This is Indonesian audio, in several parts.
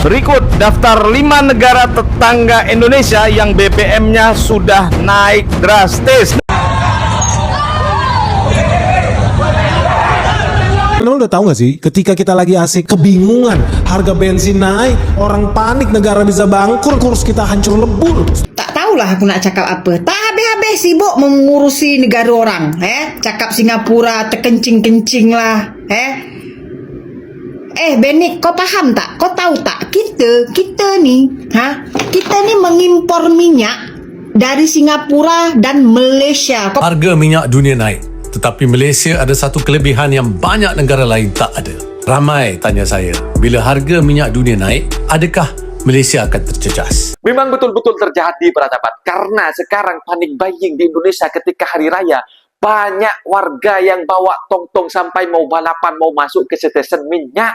Berikut daftar 5 negara tetangga Indonesia yang BBM-nya sudah naik drastis. Lo udah tahu gak sih, ketika kita lagi asik kebingungan, harga bensin naik, orang panik, negara bisa bangkrut, kurs kita hancur lebur. Tak tahulah aku nak cakap apa. Tak habis-habis sibuk mengurusi negara orang. Cakap Singapura terkencing-kencing lah. Benik, kau paham tak? Kau tahu tak? Kita ni mengimpor minyak dari Singapura dan Malaysia. Harga minyak dunia naik, tetapi Malaysia ada satu kelebihan yang banyak negara lain tak ada. Ramai tanya saya, bila harga minyak dunia naik, adakah Malaysia akan terjejas? Memang betul-betul terjadi, para sahabat. Karena sekarang panik buying di Indonesia ketika hari raya. Banyak warga yang bawa tong-tong sampai mau balapan, mau masuk ke stesen minyak.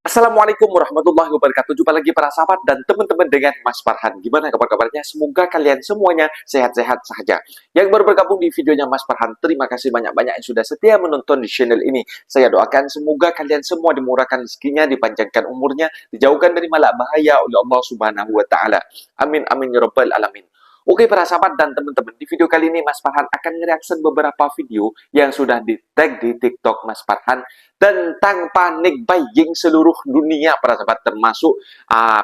Assalamualaikum warahmatullahi wabarakatuh. Jumpa lagi para sahabat dan teman-teman dengan Mas Farhan. Gimana kabar-kabarnya? Semoga kalian semuanya sehat-sehat saja. Yang baru bergabung di videonya Mas Farhan, terima kasih banyak-banyak yang sudah setia menonton di channel ini. Saya doakan semoga kalian semua dimurahkan rezekinya, dipanjangkan umurnya, dijauhkan dari malak bahaya oleh Allah Subhanahu wa taala. Amin amin ya rabbal alamin. Oke para sahabat dan teman-teman, di video kali ini Mas Farhan akan nge-reaction beberapa video yang sudah di-tag di TikTok Mas Farhan tentang panik buying seluruh dunia para sahabat, termasuk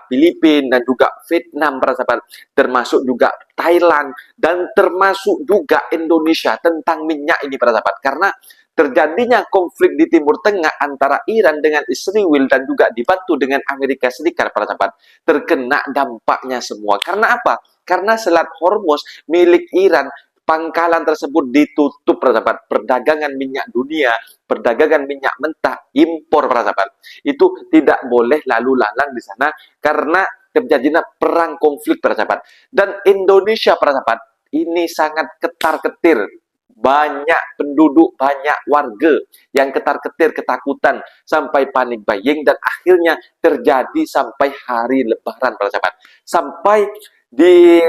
Filipina dan juga Vietnam para sahabat, termasuk juga Thailand dan termasuk juga Indonesia tentang minyak ini para sahabat. Karena terjadinya konflik di Timur Tengah antara Iran dengan Israel dan juga dibantu dengan Amerika Serikat para sahabat, terkena dampaknya semua. Karena apa? Karena Selat Hormuz milik Iran, pangkalan tersebut ditutup para sahabat. Perdagangan minyak dunia, perdagangan minyak mentah, impor para sahabat, itu tidak boleh lalu lalang di sana karena terjadinya perang konflik para sahabat. Dan Indonesia para sahabat ini sangat ketar-ketir. Banyak penduduk, banyak warga yang ketar-ketir, ketakutan sampai panik buying dan akhirnya terjadi sampai hari Lebaran para sahabat. Sampai di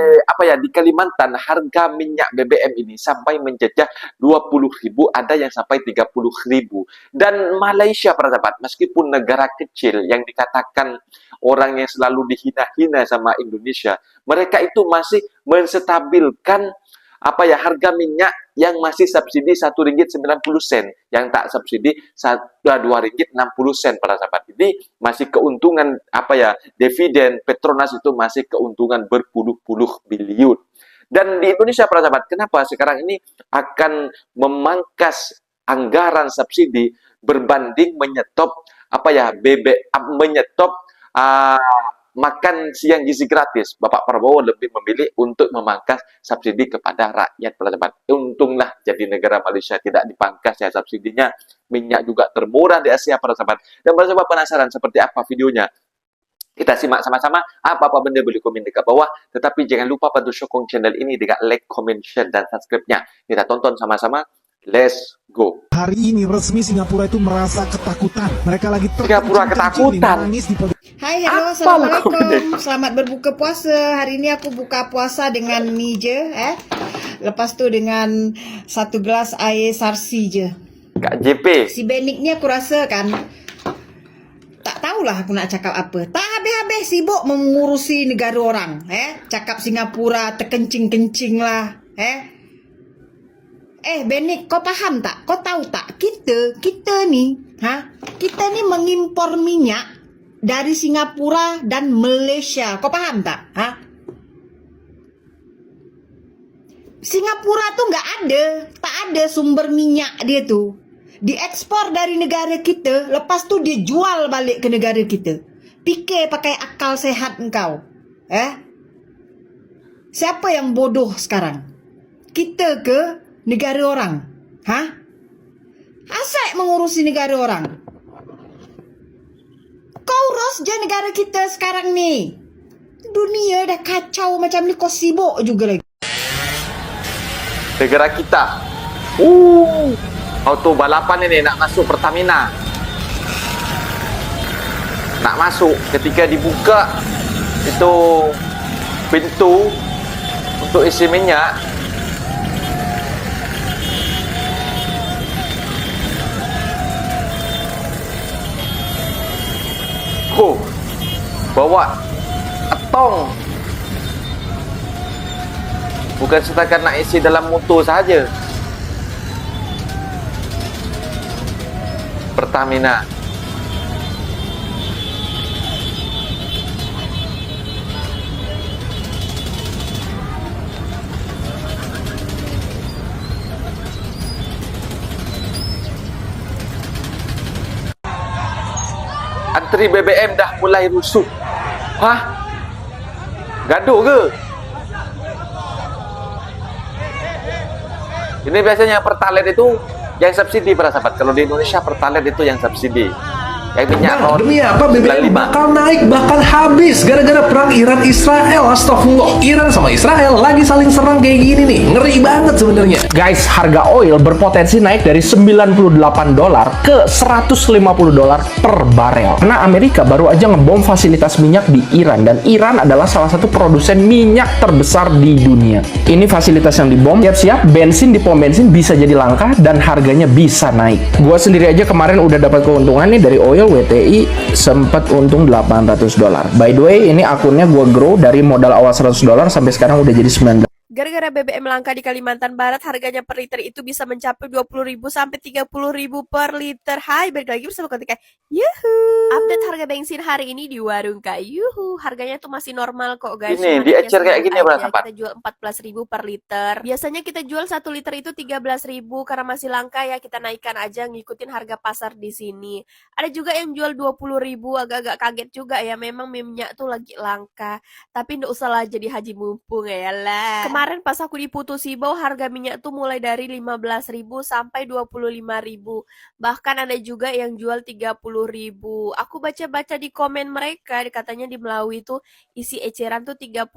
Kalimantan harga minyak BBM ini sampai menjejak 20.000, ada yang sampai 30.000. Dan Malaysia para sahabat, meskipun negara kecil yang dikatakan orang yang selalu dihina-hina sama Indonesia, mereka itu masih menstabilkan harga minyak yang masih subsidi Rp1.90, yang tak subsidi Rp2.60 para sahabat. Ini masih keuntungan dividen Petronas itu masih keuntungan berpuluh-puluh biliun. Dan di Indonesia para sahabat, kenapa sekarang ini akan memangkas anggaran subsidi berbanding menyetop makan siang gizi gratis? Bapak Prabowo lebih memilih untuk memangkas subsidi kepada rakyat para sahabat. Untunglah jadi negara Malaysia tidak dipangkas ya subsidinya. Minyak juga termurah di Asia para sahabat. Dan para sahabat penasaran seperti apa videonya? Kita simak sama-sama. Apa-apa benda boleh komen dekat bawah. Tetapi jangan lupa bantu sokong channel ini dengan like, comment, share, dan subscribe-nya. Kita tonton sama-sama. Let's go. Hari ini resmi Singapura itu merasa ketakutan. Mereka lagi Singapura ketakutan. Hai, halo, assalamualaikum. Selamat berbuka puasa. Hari ini aku buka puasa dengan mie je, Lepas tu dengan 1 gelas air sarsi je. Kak JP. Si Benik ni aku rasa kan, tak tahulah aku nak cakap apa. Tak habis-habis sibuk mengurusi negara orang, Cakap Singapura terkencing-kencing lah, Benik, kau paham tak? Kau tahu tak? Kita ni mengimpor minyak dari Singapura dan Malaysia. Kau paham tak? Singapura tu tak ada sumber minyak dia tu. Diekspor dari negara kita, lepas tu dia jual balik ke negara kita. Fikir pakai akal sehat engkau. Siapa yang bodoh sekarang? Kita ke negara orang? Asyik mengurusi negara orang. Kau urus je negara kita sekarang ni. Dunia dah kacau macam ni, kau sibuk juga lagi. Negara kita. Auto balapan ini nak masuk Pertamina. Nak masuk, ketika dibuka itu pintu untuk isi minyak, bawa etong. Bukan setakat nak isi dalam motor saja. Pertamina. Antri BBM dah mulai rusuh. Hah? Gaduh ke? Ini biasanya Pertalite itu yang subsidi para sahabat. Kalau di Indonesia Pertalite itu yang subsidi. Yang minyak Nah, non demi apa BBM 95. bakal naik, bakal habis gara-gara perang Iran Israel. Astagfirullah, Iran sama Israel lagi saling serang kayak gini nih. Ngeri banget sebenarnya. Guys, harga oil berpotensi naik dari $98 ke $150 per barel. Karena Amerika baru aja ngebom fasilitas minyak di Iran, dan Iran adalah salah satu produsen minyak terbesar di dunia. Ini fasilitas yang dibom, siap-siap bensin di pom bensin bisa jadi langka dan harganya bisa naik. Gua sendiri aja kemarin udah dapat keuntungan nih dari oil. WTI sempat untung $800. By the way, ini akunnya gue grow dari modal awal $100 sampai sekarang udah jadi $19. Gara-gara BBM langka di Kalimantan Barat, harganya per liter itu bisa mencapai 20.000 sampai 30.000 per liter. Hai, balik lagi bersama konten Kak Yuhu. Update harga bensin hari ini di warung Kak Yuhu. Harganya tuh masih normal kok guys. Ini Cuma diecer kayak gini aja, berapa? kita jual 14.000 per liter. Biasanya kita jual 1 liter itu 13.000, karena masih langka ya kita naikkan aja ngikutin harga pasar di sini. Ada juga yang jual 20.000, agak-agak kaget juga ya, memang minyak tuh lagi langka. Tapi nggak usah lah jadi haji mumpung ya lah. Kemarin pas aku diputusi bahwa harga minyak tuh mulai dari 15.000 sampai 25.000. Bahkan ada juga yang jual 30.000. Aku baca-baca di komen mereka, katanya di Melawi tuh isi eceran tuh 30.000.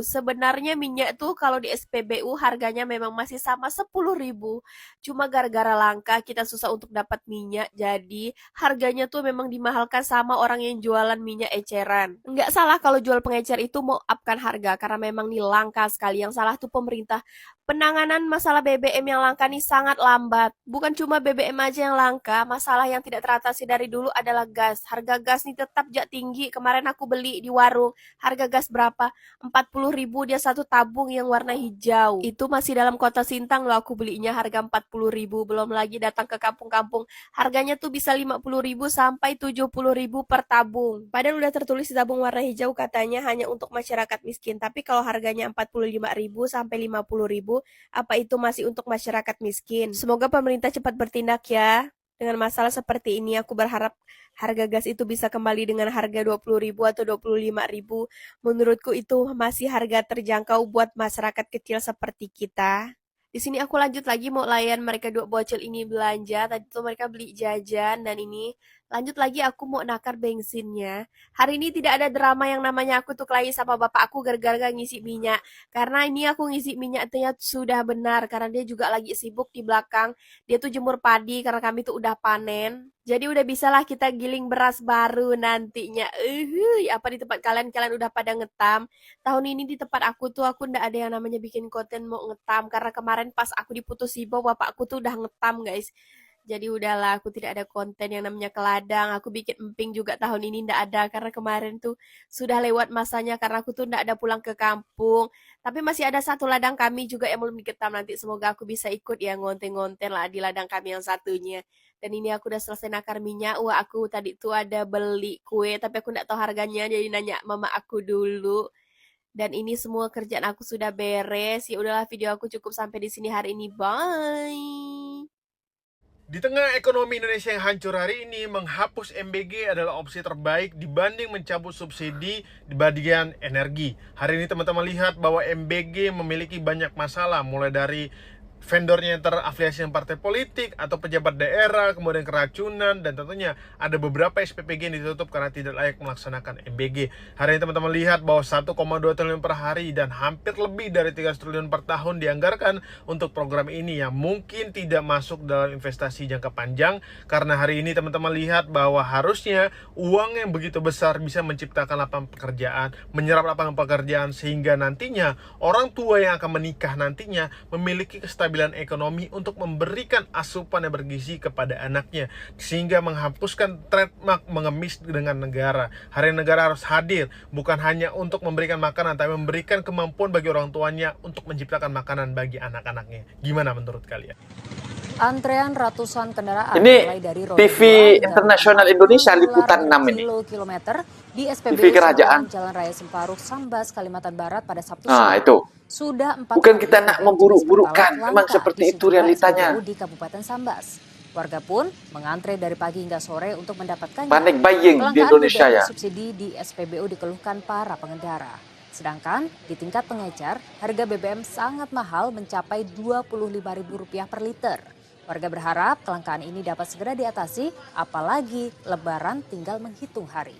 Sebenarnya minyak tuh kalau di SPBU harganya memang masih sama 10.000. Cuma gara-gara langka kita susah untuk dapat minyak, jadi harganya tuh memang dimahalkan sama orang yang jualan minyak eceran. Nggak salah kalau jual pengecer itu mau upkan harga, karena memang nih langka sekali. Yang salah tuh pemerintah. Penanganan masalah BBM yang langka nih sangat lambat. Bukan cuma BBM aja yang langka, masalah yang tidak teratasi dari dulu adalah gas. Harga gas nih tetap tinggi. Kemarin aku beli di warung, harga gas berapa? 40.000 dia satu tabung yang warna hijau. Itu masih dalam kota Sintang loh aku belinya, harga 40.000. Belum lagi datang ke kampung-kampung, harganya tuh bisa 50.000 sampai 70.000 per tabung. Padahal udah tertulis di tabung warna hijau katanya hanya untuk masyarakat miskin. Tapi kalau harganya 45.000 sampai 50.000, apa itu masih untuk masyarakat miskin? Semoga pemerintah cepat bertindak ya. Dengan masalah seperti ini, aku berharap harga gas itu bisa kembali dengan harga 20.000 atau 25.000. Menurutku itu masih harga terjangkau buat masyarakat kecil seperti kita. Di sini aku lanjut lagi mau layan mereka dua bocil ini belanja. Tadi tuh mereka beli jajan, dan ini lanjut lagi aku mau nakar bensinnya. Hari ini tidak ada drama yang namanya aku tuh kelahi sama bapak aku gara-gara ngisi minyak. Karena ini aku ngisi minyak ternyata sudah benar, karena dia juga lagi sibuk di belakang. Dia tuh jemur padi karena kami tuh udah panen. Jadi udah bisalah kita giling beras baru nantinya. Apa di tempat kalian udah pada ngetam? Tahun ini di tempat aku tuh aku ndak ada yang namanya bikin konten mau ngetam, karena kemarin pas aku diputusi bahwa bapakku tuh udah ngetam guys. Jadi udahlah, aku tidak ada konten yang namanya ke ladang. Aku bikin emping juga tahun ini ndak ada, karena kemarin tuh sudah lewat masanya, karena aku tuh ndak ada pulang ke kampung. Tapi masih ada satu ladang kami juga yang belum diketam, nanti semoga aku bisa ikut ya ngonten-ngonten lah di ladang kami yang satunya. Dan ini aku udah selesai nakar minyak. Wah, aku tadi tuh ada beli kue, tapi aku ndak tahu harganya, jadi nanya mama aku dulu. Dan ini semua kerjaan aku sudah beres. Ya udahlah, video aku cukup sampai di sini hari ini. Bye. Di tengah ekonomi Indonesia yang hancur hari ini, menghapus MBG adalah opsi terbaik dibanding mencabut subsidi di bagian energi. Hari ini teman-teman lihat bahwa MBG memiliki banyak masalah, mulai dari vendornya yang terafiliasi dengan partai politik atau pejabat daerah, kemudian keracunan, dan tentunya ada beberapa SPPG yang ditutup karena tidak layak melaksanakan MBG. Hari ini teman-teman lihat bahwa 1,2 triliun per hari dan hampir lebih dari 300 triliun per tahun dianggarkan untuk program ini yang mungkin tidak masuk dalam investasi jangka panjang, karena hari ini teman-teman lihat bahwa harusnya uang yang begitu besar bisa menciptakan lapangan pekerjaan, menyerap lapangan pekerjaan, sehingga nantinya orang tua yang akan menikah nantinya memiliki kestabilitas kestabilan ekonomi untuk memberikan asupan yang bergizi kepada anaknya, sehingga menghapuskan trademark mengemis dengan negara. Hari negara harus hadir, bukan hanya untuk memberikan makanan, tapi memberikan kemampuan bagi orang tuanya untuk menciptakan makanan bagi anak-anaknya. Gimana menurut kalian? Antrean ratusan kendaraan Ini mulai dari TV Internasional Indonesia Liputan 6 ini. kilometer di SPBU TV Kerajaan. Jalan Raya Semparuk, Sambas, Kalimantan Barat pada Sabtu Nah, siang. itu. Sudah 4 Bukan kali kita nak kendaraan memburuk-burukkan, jenis memang berbalat seperti langka itu di sejumlah realitanya. SPBU di Kabupaten Sambas. Warga pun mengantre dari pagi hingga sore untuk mendapatkannya. Panik buying di Kelangkaan Indonesia BBM ya. subsidi di SPBU dikeluhkan para pengendara. Sedangkan di tingkat pengecer, harga BBM sangat mahal mencapai Rp25.000 per liter. Warga berharap kelangkaan ini dapat segera diatasi, apalagi Lebaran tinggal menghitung hari.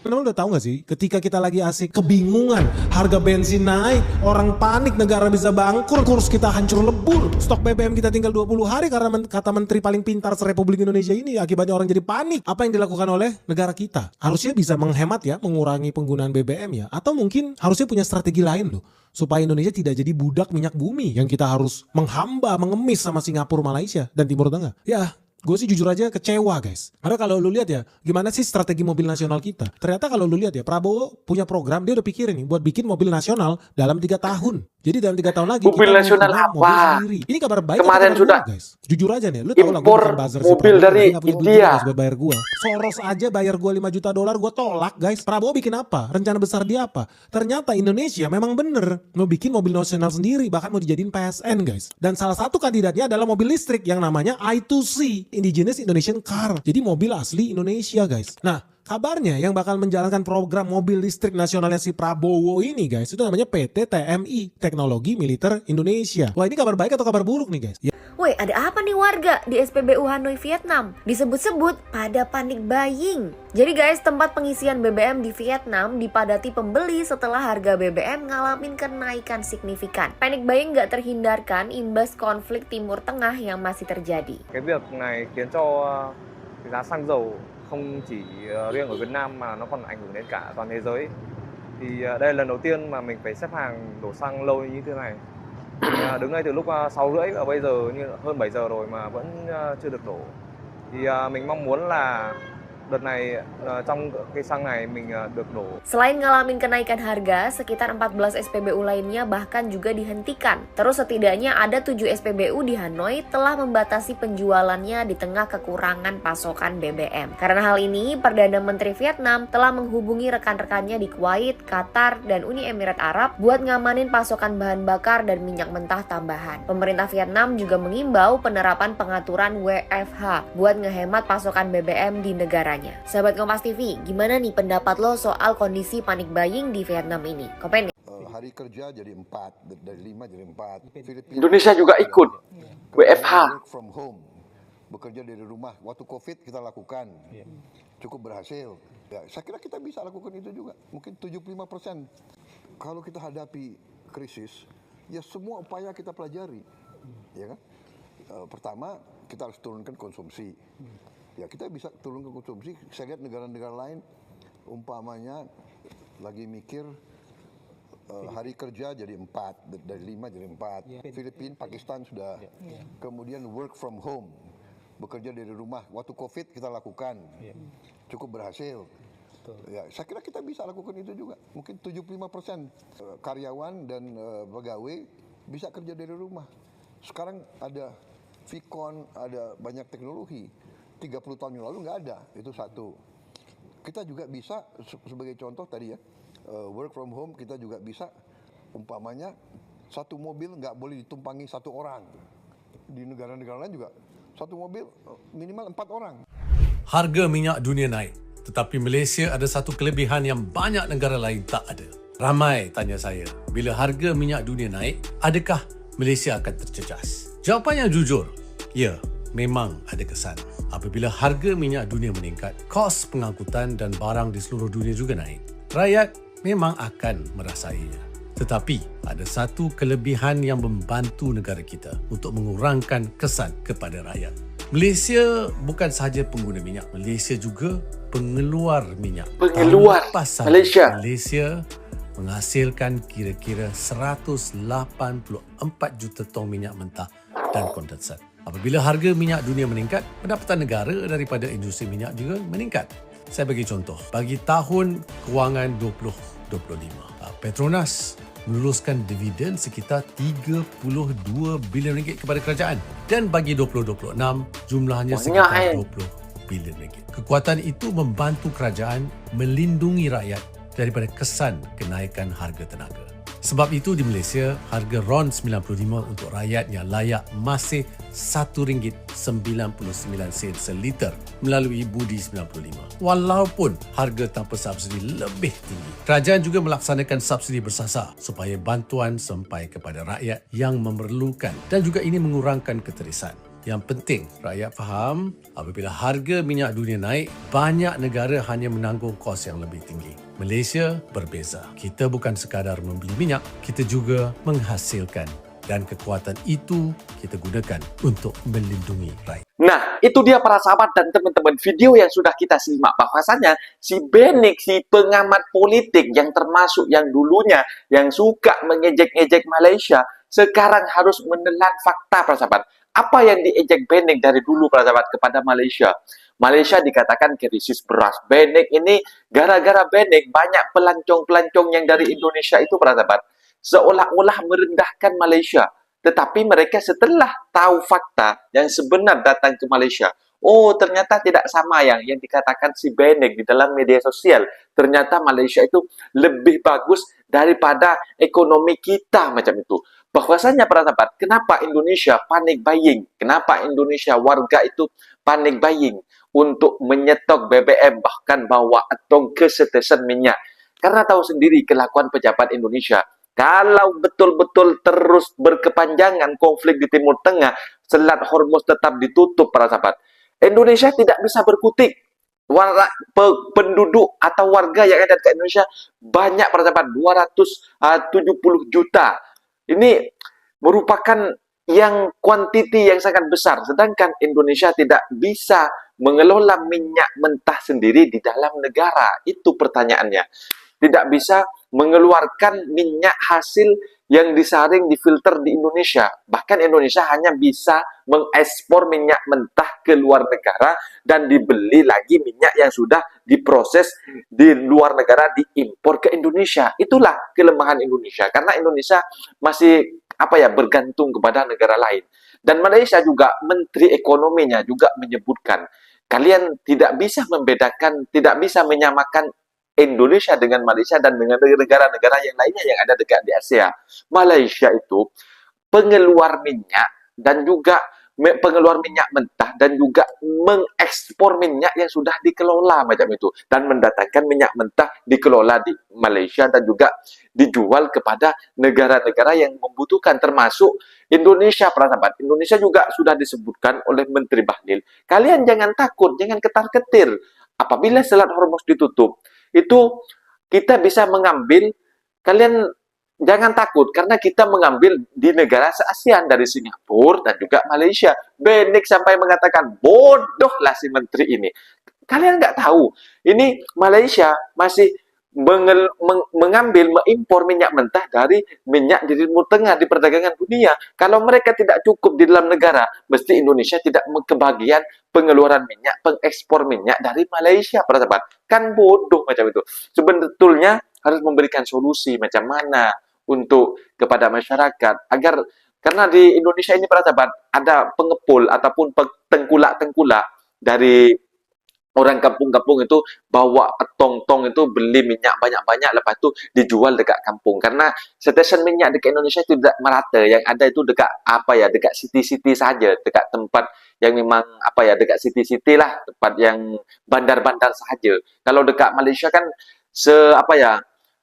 Lo udah tahu gak sih, ketika kita lagi asik kebingungan, harga bensin naik, orang panik, negara bisa bangkrut, kurs kita hancur lebur, stok BBM kita tinggal 20 hari karena kata menteri paling pintar se-Republik Indonesia ini, akibatnya orang jadi panik. Apa yang dilakukan oleh negara kita? Harusnya bisa menghemat ya, mengurangi penggunaan BBM ya, atau mungkin harusnya punya strategi lain loh, supaya Indonesia tidak jadi budak minyak bumi yang kita harus menghamba, mengemis sama Singapura, Malaysia, dan Timur Tengah. Ya, gue sih jujur aja kecewa guys. Karena kalau lu lihat ya, gimana sih strategi mobil nasional kita? Ternyata kalau lu lihat ya, Prabowo punya program, dia udah pikirin nih buat bikin mobil nasional dalam 3 tahun. Jadi dalam 3 tahun lagi Mobil kita nasional mau apa? sendiri. Ini kabar baik Kemarin atau kabar sudah buruk, guys? Jujur aja nih, lu tau lah gue impor bukan buzzer si mobil Prabowo, dari dia nggak punya duit juga, India. guys, buat bayar gue. Soros aja bayar gue $5 juta, gue tolak guys. Prabowo bikin apa? Rencana besar dia apa? Ternyata Indonesia memang bener mau bikin mobil nasional sendiri, bahkan mau dijadiin PSN guys. Dan salah satu kandidatnya adalah mobil listrik yang namanya I2C, Indigenous Indonesian Car. Jadi mobil asli Indonesia guys. Nah, kabarnya yang bakal menjalankan program mobil listrik nasionalnya si Prabowo ini guys, itu namanya PT TMI, Teknologi Militer Indonesia. Wah, ini kabar baik atau kabar buruk nih guys? Ya. Woi, ada apa nih warga di SPBU Hanoi, Vietnam? Disebut-sebut pada panik buying. Jadi guys, tempat pengisian BBM di Vietnam dipadati pembeli setelah harga BBM ngalamin kenaikan signifikan. Panik buying gak terhindarkan imbas konflik Timur Tengah yang masih terjadi. Cái việc này khiến cho giá xăng dầu không chỉ riêng ở Việt Nam mà nó còn ảnh hưởng đến cả toàn thế giới. Thì đây là lần đầu tiên mà mình phải xếp hàng đổ xăng lâu như thế này. Đứng đây từ lúc 6:30 và bây giờ như hơn 7 giờ rồi mà vẫn chưa được đổ. Thì mình mong muốn là đợt này trong cái xăng này mình được đổ. Selain ngalamin kenaikan harga, sekitar 14 SPBU lainnya bahkan juga dihentikan. Terus setidaknya ada 7 SPBU di Hanoi telah membatasi penjualannya di tengah kekurangan pasokan BBM. Karena hal ini, Perdana Menteri Vietnam telah menghubungi rekan-rekannya di Kuwait, Qatar, dan Uni Emirat Arab buat ngamanin pasokan bahan bakar dan minyak mentah tambahan. Pemerintah Vietnam juga mengimbau penerapan pengaturan WFH buat ngehemat pasokan BBM di negaranya. Sahabat Kompas TV, gimana nih pendapat lo soal kondisi panik buying di Vietnam ini? Komen. Hari kerja jadi 4, dari 5 jadi 4. Indonesia juga ikut WFH. Work from home, bekerja dari rumah. Waktu COVID kita lakukan, cukup berhasil. Ya, saya kira kita bisa lakukan itu juga. Mungkin 75%. Kalau kita hadapi krisis, ya semua upaya kita pelajari, ya kan? Pertama, kita harus turunkan konsumsi. Ya kita bisa turunkan konsumsi. Saya lihat negara-negara lain, umpamanya lagi mikir hari kerja jadi 4, dari 5 jadi 4. Filipina, Pakistan sudah. Kemudian work from home, bekerja dari rumah. Waktu COVID kita lakukan, cukup berhasil. Ya, saya kira kita bisa lakukan itu juga. Mungkin 75% karyawan dan pegawai bisa kerja dari rumah. Sekarang ada Vicon, ada banyak teknologi. 30 tahun yang lalu nggak ada, itu satu. Kita juga bisa, sebagai contoh tadi ya, work from home kita juga bisa, umpamanya satu mobil nggak boleh ditumpangi 1 orang. Di negara-negara lain juga, satu mobil minimal 4 orang. Harga minyak dunia naik, tetapi Malaysia ada satu kelebihan yang banyak negara lain tak ada. Ramai tanya saya, bila harga minyak dunia naik, adakah Malaysia akan terjejas? Jawapannya jujur, ya, memang ada kesan. Apabila harga minyak dunia meningkat, kos pengangkutan dan barang di seluruh dunia juga naik. Rakyat memang akan merasainya. Tetapi ada satu kelebihan yang membantu negara kita untuk mengurangkan kesan kepada rakyat. Malaysia bukan sahaja pengguna minyak, Malaysia juga pengeluar minyak. Pengeluar Tanpa Malaysia. Malaysia menghasilkan kira-kira 184 juta tong minyak mentah dan kondensat. Apabila harga minyak dunia meningkat, pendapatan negara daripada industri minyak juga meningkat. Saya bagi contoh, bagi tahun kewangan 2025, Petronas meluluskan dividen sekitar 32 bilion ringgit kepada kerajaan, dan bagi 2026 jumlahnya sekitar 20 bilion ringgit. Kekuatan itu membantu kerajaan melindungi rakyat daripada kesan kenaikan harga tenaga. Sebab itu di Malaysia, harga RON 95 untuk rakyat yang layak masih RM1.99 seliter melalui Budi 95. Walaupun harga tanpa subsidi lebih tinggi. Kerajaan juga melaksanakan subsidi bersasar supaya bantuan sampai kepada rakyat yang memerlukan, dan juga ini mengurangkan keterisan. Yang penting, rakyat faham apabila harga minyak dunia naik, banyak negara hanya menanggung kos yang lebih tinggi. Malaysia berbeza. Kita bukan sekadar membeli minyak, kita juga menghasilkan. Dan kekuatan itu kita gunakan untuk melindungi rakyat. Nah, itu dia para sahabat dan teman-teman video yang sudah kita simak. Bahwasanya si Benik, si pengamat politik yang termasuk yang dulunya yang suka mengejek-ejek Malaysia, sekarang harus menelan fakta para sahabat. Apa yang diejek Benik dari dulu para sahabat kepada Malaysia? Malaysia dikatakan krisis beras. Benik ini, gara-gara Benik, banyak pelancong-pelancong yang dari Indonesia itu para sahabat seolah-olah merendahkan Malaysia. Tetapi mereka setelah tahu fakta yang sebenar datang ke Malaysia, oh ternyata tidak sama yang dikatakan si Benik di dalam media sosial. Ternyata Malaysia itu lebih bagus daripada ekonomi kita macam itu. Bahwasanya para sahabat, kenapa Indonesia panic buying? Kenapa Indonesia warga itu panic buying untuk menyetok BBM, bahkan bawa tong ke stesen minyak? Karena tahu sendiri kelakuan pejabat Indonesia. Kalau betul-betul terus berkepanjangan konflik di Timur Tengah, Selat Hormuz tetap ditutup para sahabat, Indonesia tidak bisa berkutik. Penduduk atau warga yang ada di Indonesia banyak para sahabat, 270 juta. Ini merupakan yang kuantiti yang sangat besar. Sedangkan Indonesia tidak bisa mengelola minyak mentah sendiri di dalam negara. Itu pertanyaannya. Tidak bisa mengeluarkan minyak hasil yang disaring, difilter di Indonesia. Bahkan Indonesia hanya bisa mengekspor minyak mentah ke luar negara dan dibeli lagi minyak yang sudah diproses di luar negara, diimpor ke Indonesia. Itulah kelemahan Indonesia. Karena Indonesia masih bergantung kepada negara lain. Dan Malaysia juga, Menteri Ekonominya juga menyebutkan, kalian tidak bisa membedakan, tidak bisa menyamakan Indonesia dengan Malaysia dan dengan negara-negara yang lainnya yang ada dekat di Asia. Malaysia itu pengeluar minyak dan juga pengeluar minyak mentah dan juga mengekspor minyak yang sudah dikelola macam itu, dan mendatangkan minyak mentah dikelola di Malaysia dan juga dijual kepada negara-negara yang membutuhkan, termasuk Indonesia para sahabat. Indonesia juga sudah disebutkan oleh Menteri Bahlil, kalian jangan takut, jangan ketar-ketir. Apabila Selat Hormuz ditutup, itu kita bisa mengambil, kalian jangan takut, karena kita mengambil di negara se-ASEAN dari Singapura dan juga Malaysia. Benik sampai mengatakan, bodohlah si menteri ini. Kalian nggak tahu, ini Malaysia masih mengambil, mengimpor minyak mentah dari minyak di Timur Tengah, di perdagangan dunia. Kalau mereka tidak cukup di dalam negara, mesti Indonesia tidak kebagian pengeluaran minyak, pengekspor minyak dari Malaysia, para sahabat. Kan bodoh macam itu. Sebetulnya harus memberikan solusi macam mana untuk kepada masyarakat, agar, karena di Indonesia ini para sahabat ada pengepul ataupun tengkulak-tengkulak dari orang kampung-kampung itu bawa tong-tong itu beli minyak banyak-banyak, lepas itu dijual dekat kampung. Karena stesen minyak dekat Indonesia itu tidak merata, yang ada itu dekat dekat city-city saja, dekat tempat yang memang dekat city-city lah, tempat yang bandar-bandar saja. Kalau dekat Malaysia kan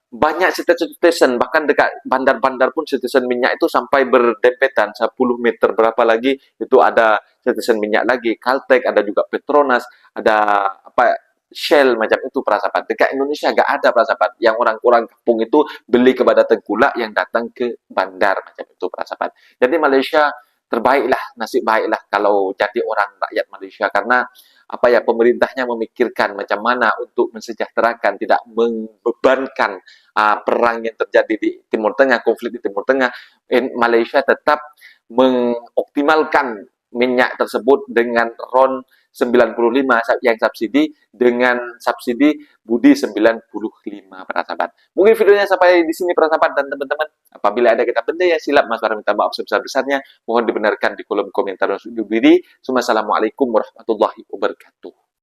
banyak stesen, bahkan dekat bandar-bandar pun stesen minyak itu sampai berdempetan 10 meter, berapa lagi itu ada stesen minyak lagi, Caltex, ada juga Petronas, ada Shell macam itu para sahabat. Dekat Indonesia nggak ada para sahabat, yang orang-orang kampung itu beli kepada tengkulak yang datang ke bandar macam itu para sahabat. Jadi Malaysia terbaiklah, nasib baiklah kalau jadi orang rakyat Malaysia, karena apa ya, pemerintahnya memikirkan macam mana untuk mensejahterakan, tidak membebankan perang yang terjadi di Timur Tengah, konflik di Timur Tengah. Malaysia tetap mengoptimalkan minyak tersebut dengan RON 95 yang subsidi, dengan subsidi budi 95 para sahabat. Mungkin videonya sampai di sini para sahabat dan teman-teman. Apabila ada kata benda yang silap, Mas Farhan minta maaf sebesar-besarnya. Mohon dibenarkan di kolom komentar dan video ini. Assalamualaikum warahmatullahi wabarakatuh.